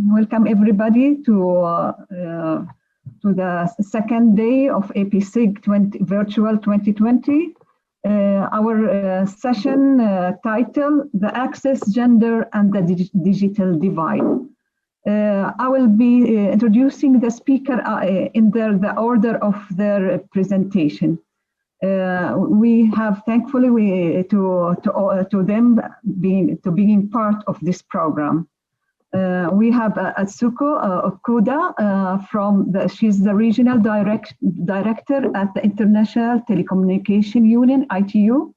Welcome everybody to the second day of APSIG Virtual 2020. Our session title, The Access, Gender and the Digital Divide. I will be introducing the speaker in the order of their presentation. We have thankfully to them being part of this program. We have Atsuko Okuda she's the regional director at the International Telecommunication Union (ITU)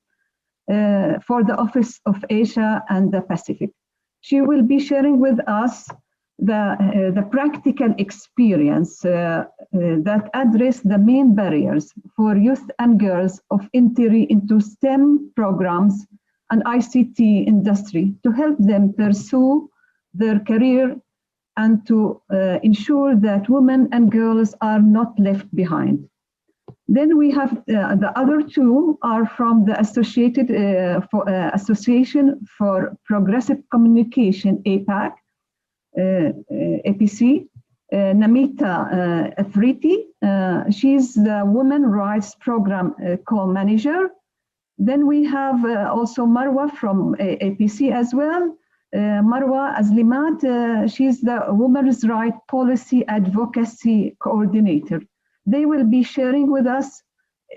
for the Office of Asia and the Pacific. She will be sharing with us the practical experience that address the main barriers for youth and girls of entry into STEM programs and ICT industry to help them pursue their career and to ensure that women and girls are not left behind. Then we have the other two are from the Association for Progressive Communication, APAC, APC, Namita Afriti. She's the Women Rights Program co-manager. Then we have also Marwa from APC as well. Marwa Azlimat, she's the Women's Rights Policy Advocacy Coordinator. They will be sharing with us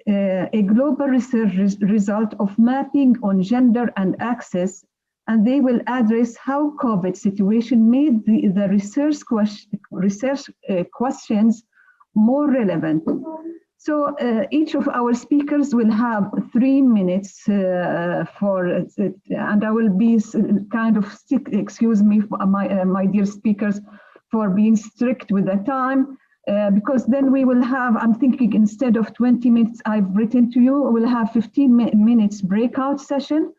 a global research result of mapping on gender and access, and they will address how COVID situation made the research questions more relevant. So each of our speakers will have 3 minutes and I will be kind of excuse me, my dear speakers, for being strict with the time, because then we will have, I'm thinking instead of 20 minutes I've written to you, we'll have 15 minutes breakout session.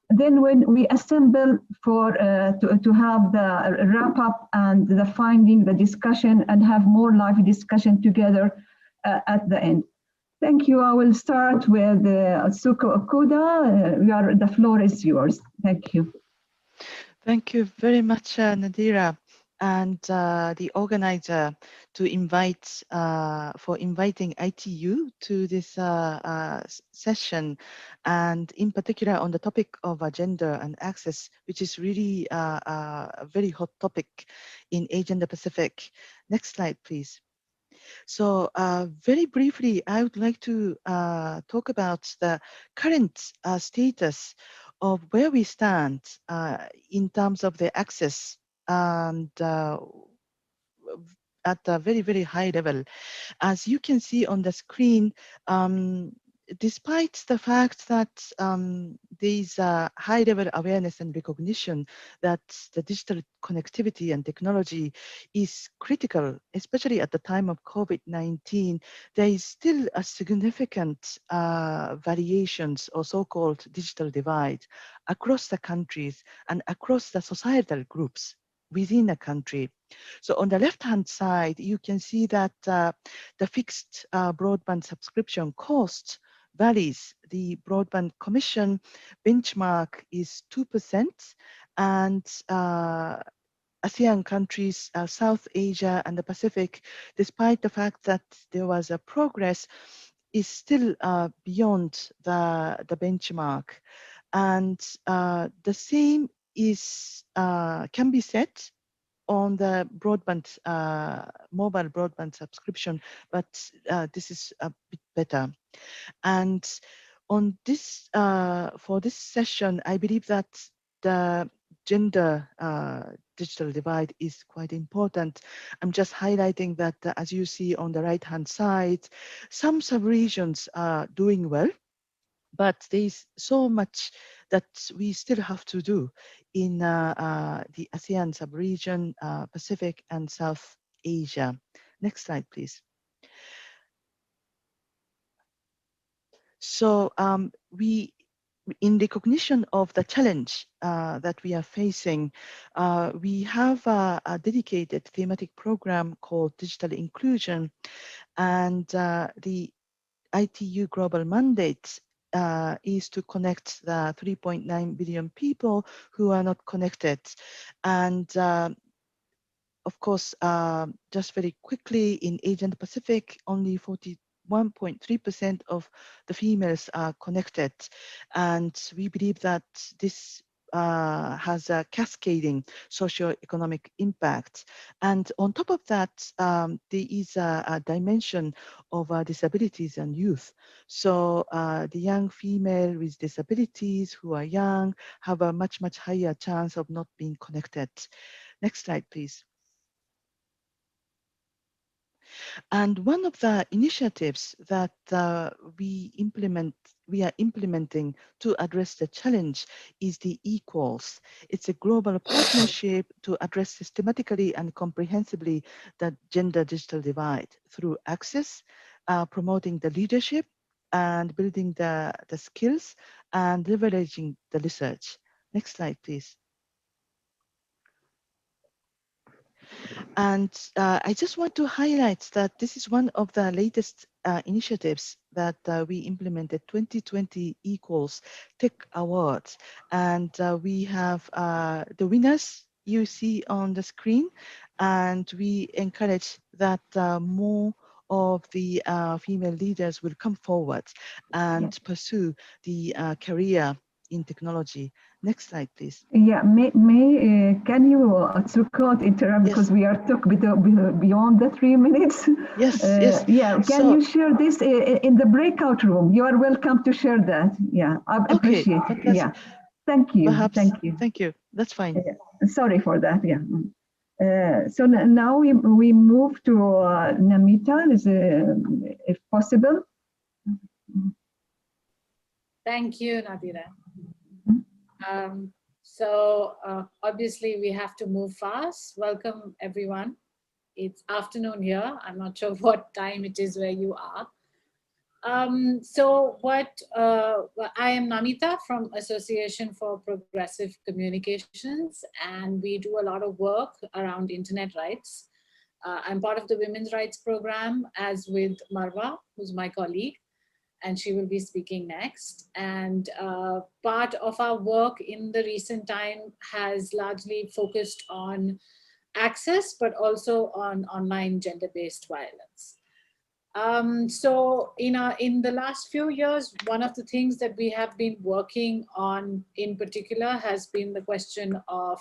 Then when we assemble to have the wrap up and the finding, the discussion, and have more lively discussion together at the end. Thank you. I will start with Atsuko Okuda. The floor is yours. Thank you. Thank you very much, Nadira, and the organizer for inviting ITU to this session, and in particular on the topic of gender and access, which is really a very hot topic in Asia and the Pacific. Next slide, please. So very briefly, I would like to talk about the current status of where we stand in terms of the access and at a very, very high level. As you can see on the screen, despite the fact that there is a high level awareness and recognition that the digital connectivity and technology is critical, especially at the time of COVID-19, there is still a significant variations or so-called digital divide across the countries and across the societal groups within a country. So on the left-hand side, you can see that the fixed broadband subscription cost varies. The Broadband Commission benchmark is 2%, and ASEAN countries, South Asia and the Pacific, despite the fact that there was a progress, is still beyond the benchmark. And the same is can be said on the broadband, mobile broadband subscription, but this is a bit better. And on this, for this session, I believe that the gender digital divide is quite important. I'm just highlighting that as you see on the right-hand side, some sub-regions are doing well, but there is so much that we still have to do in the ASEAN sub-region, Pacific and South Asia. Next slide, please. So in recognition of the challenge that we are facing, we have a dedicated thematic program called Digital Inclusion, and the ITU Global Mandate is to connect the 3.9 billion people who are not connected. And of course, just very quickly, in Asia and Pacific, only 41.3% of the females are connected. And we believe that this has a cascading socioeconomic impact. And on top of that, there is a dimension of disabilities and youth. So the young female with disabilities who are young have a much, much higher chance of not being connected. Next slide, please. And one of the initiatives that we are implementing to address the challenge is the equals. It's a global partnership to address systematically and comprehensively the gender digital divide through access, promoting the leadership and building the skills and leveraging the research. Next slide, please. And I just want to highlight that this is one of the latest initiatives that we implemented, 2020 Equals Tech Awards. And we have the winners you see on the screen. And we encourage that more of the female leaders will come forward and pursue the career in technology. Next slide, please. Yeah, can you, Tsukot, interrupt because we are talking beyond the 3 minutes? Yes, yes. Yeah, can you share this in the breakout room? You are welcome to share that. Yeah, I appreciate it. Yeah, thank you. Perhaps, thank you. Thank you. That's fine. Sorry for that. Yeah. So now we move to Namita, if possible. Thank you, Nadira. Obviously we have to move fast. Welcome everyone. It's afternoon here. I'm not sure what time it is where you are. I am Namita from Association for Progressive Communications, and we do a lot of work around internet rights. I'm part of the Women's Rights Program, as with Marwa, who's my colleague, and she will be speaking next. And part of our work in the recent time has largely focused on access, but also on online gender-based violence. In the last few years, one of the things that we have been working on in particular has been the question of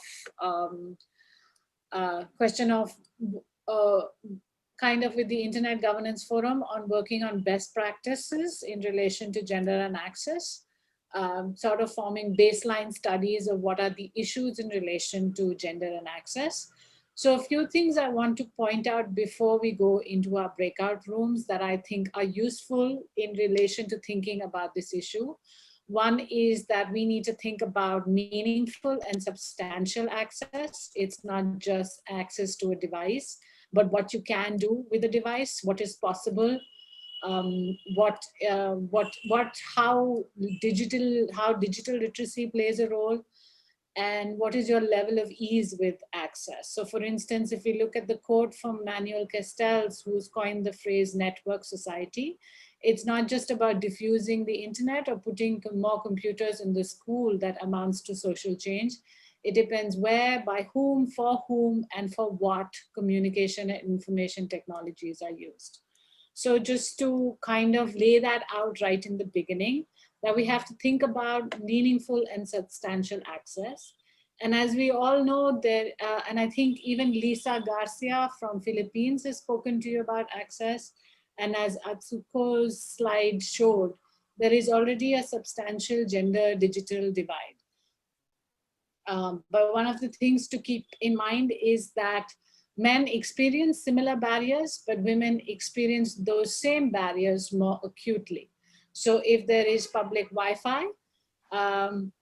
kind of with the Internet Governance Forum on working on best practices in relation to gender and access, sort of forming baseline studies of what are the issues in relation to gender and access. So a few things I want to point out before we go into our breakout rooms that I think are useful in relation to thinking about this issue. One is that we need to think about meaningful and substantial access. It's not just access to a device, but what you can do with the device, what is possible, how digital literacy plays a role, and what is your level of ease with access. So for instance, if we look at the quote from Manuel Castells, who's coined the phrase network society, it's not just about diffusing the internet or putting more computers in the school that amounts to social change. It depends where, by whom, and for what communication and information technologies are used. So just to kind of lay that out right in the beginning, that we have to think about meaningful and substantial access. And as we all know, and I think even Lisa Garcia from Philippines has spoken to you about access. And as Atsuko's slide showed, there is already a substantial gender digital divide. But one of the things to keep in mind is that men experience similar barriers, but women experience those same barriers more acutely. So if there is public Wi-Fi,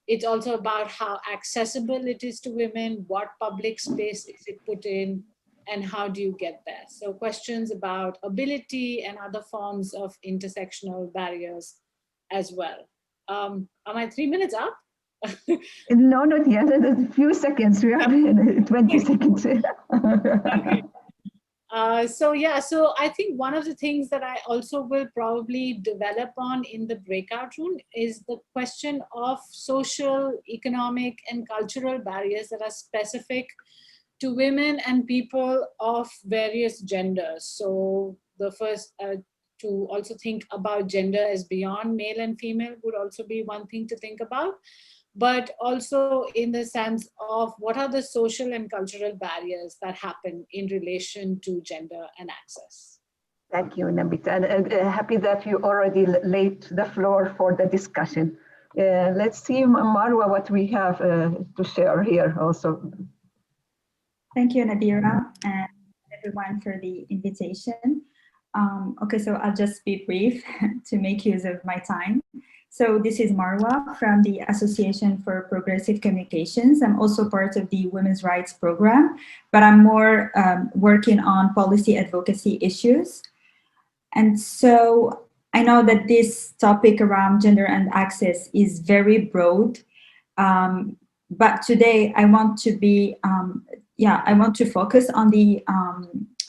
it's also about how accessible it is to women, what public space is it put in, and how do you get there? So questions about ability and other forms of intersectional barriers as well. Are my 3 minutes up? No, not yet. A few seconds. We have 20 seconds. Okay. So I think one of the things that I also will probably develop on in the breakout room is the question of social, economic, and cultural barriers that are specific to women and people of various genders. So the first, to also think about gender as beyond male and female would also be one thing to think about, but also in the sense of what are the social and cultural barriers that happen in relation to gender and access. Thank you, Nabita. And happy that you already laid the floor for the discussion. Let's see, Marwa, what we have to share here also. Thank you, Nadira, and everyone for the invitation. Okay, so I'll just be brief to make use of my time. So this is Marwa from the Association for Progressive Communications. I'm also part of the Women's Rights Program, but I'm more working on policy advocacy issues. And so I know that this topic around gender and access is very broad, but today I want to be, I want to focus on the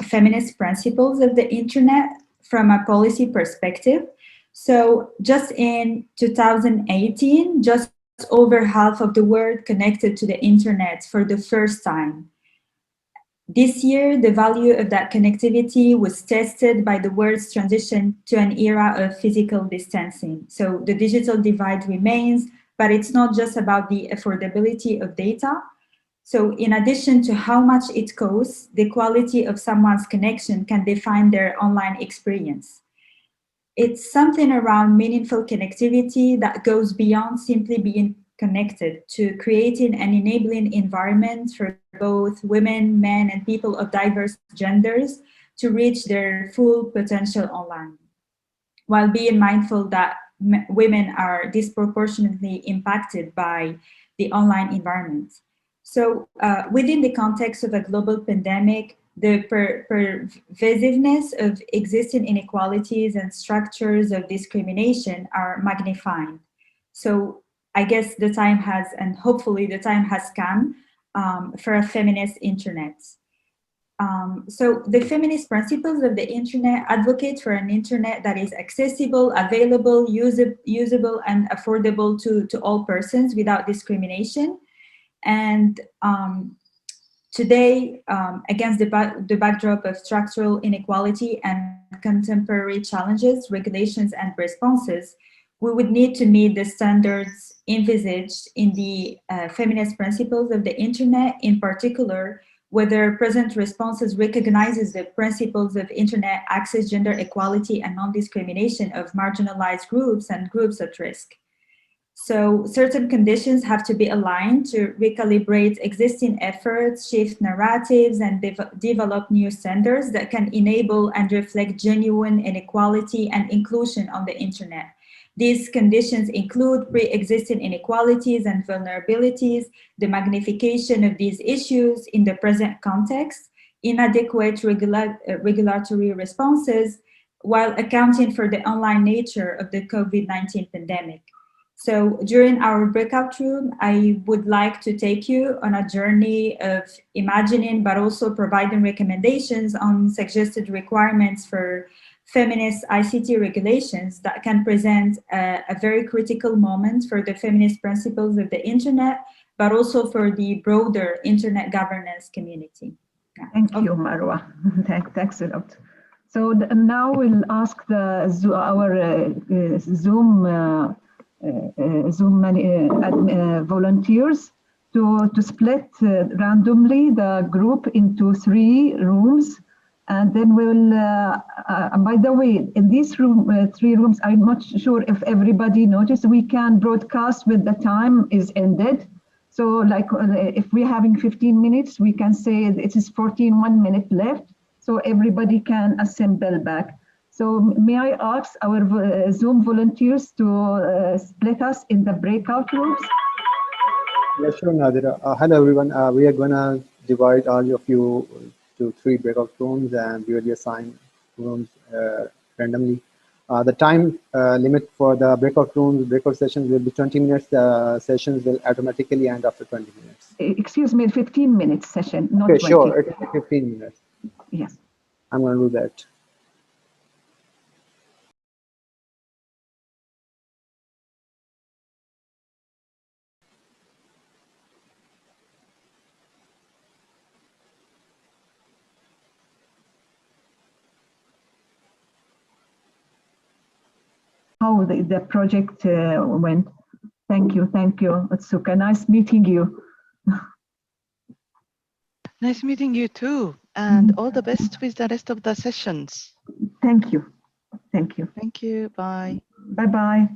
feminist principles of the internet from a policy perspective. So just in 2018, just over half of the world connected to the internet for the first time. This year, the value of that connectivity was tested by the world's transition to an era of physical distancing. So the digital divide remains, but it's not just about the affordability of data. So in addition to how much it costs, the quality of someone's connection can define their online experience. It's something around meaningful connectivity that goes beyond simply being connected to creating an enabling environment for both women, men, and people of diverse genders to reach their full potential online, while being mindful that women are disproportionately impacted by the online environment. So within the context of a global pandemic, the pervasiveness of existing inequalities and structures of discrimination are magnified. So I guess the time has, and hopefully the time has come for a feminist internet. So the feminist principles of the internet advocate for an internet that is accessible, available, usable, and affordable to all persons without discrimination. And today, against the backdrop of structural inequality and contemporary challenges, regulations, and responses, we would need to meet the standards envisaged in the feminist principles of the internet, in particular, whether present responses recognizes the principles of internet access, gender equality, and non-discrimination of marginalized groups and groups at risk. So certain conditions have to be aligned to recalibrate existing efforts, shift narratives, and develop new standards that can enable and reflect genuine inequality and inclusion on the internet. These conditions include pre-existing inequalities and vulnerabilities, the magnification of these issues in the present context, inadequate regulatory responses, while accounting for the online nature of the COVID-19 pandemic. So during our breakout room, I would like to take you on a journey of imagining, but also providing recommendations on suggested requirements for feminist ICT regulations that can present a very critical moment for the feminist principles of the internet, but also for the broader internet governance community. Yeah. Thank you, Marwa. Thanks a lot. So now we'll ask our Zoom volunteers to split randomly the group into 3 rooms. And then we'll, by the way, in these 3 rooms, I'm not sure if everybody noticed, we can broadcast when the time is ended. So like if we're having 15 minutes, we can say it is 1 minute left. So everybody can assemble back. So may I ask our Zoom volunteers to split us in the breakout rooms? Yes, sure, Nadira. Hello, everyone. We are going to divide all of you to 3 breakout rooms, and we will assign rooms randomly. The time limit for the breakout sessions will be 20 minutes. Sessions will automatically end after 20 minutes. Excuse me, 15 minutes session, not okay, 20. Sure, it's 15 minutes. Yes. I'm going to do that. how the project went. Thank you, Otsuka. Nice meeting you. Nice meeting you too, and all the best with the rest of the sessions. Thank you. Thank you. Thank you. Bye. Bye-bye.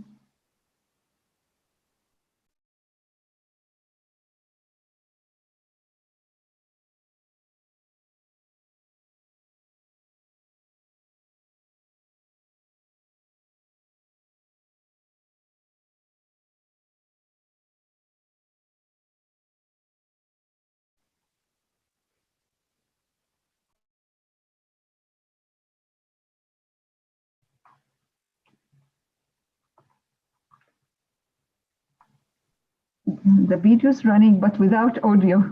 The video is running, but without audio.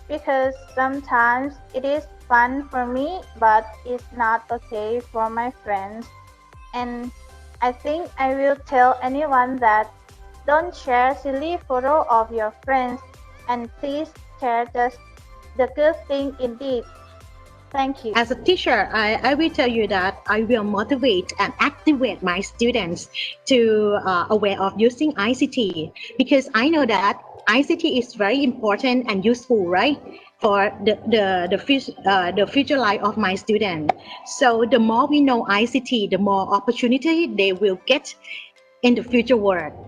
Because sometimes it is fun for me, but it's not okay for my friends. And I think I will tell anyone that don't share silly photo of your friends, and please share just the good thing indeed. Thank you. As a teacher, I will tell you that I will motivate and activate my students to aware of using ICT, because I know that ICT is very important and useful, right, for the future life of my student. So the more we know ICT, the more opportunity they will get in the future world.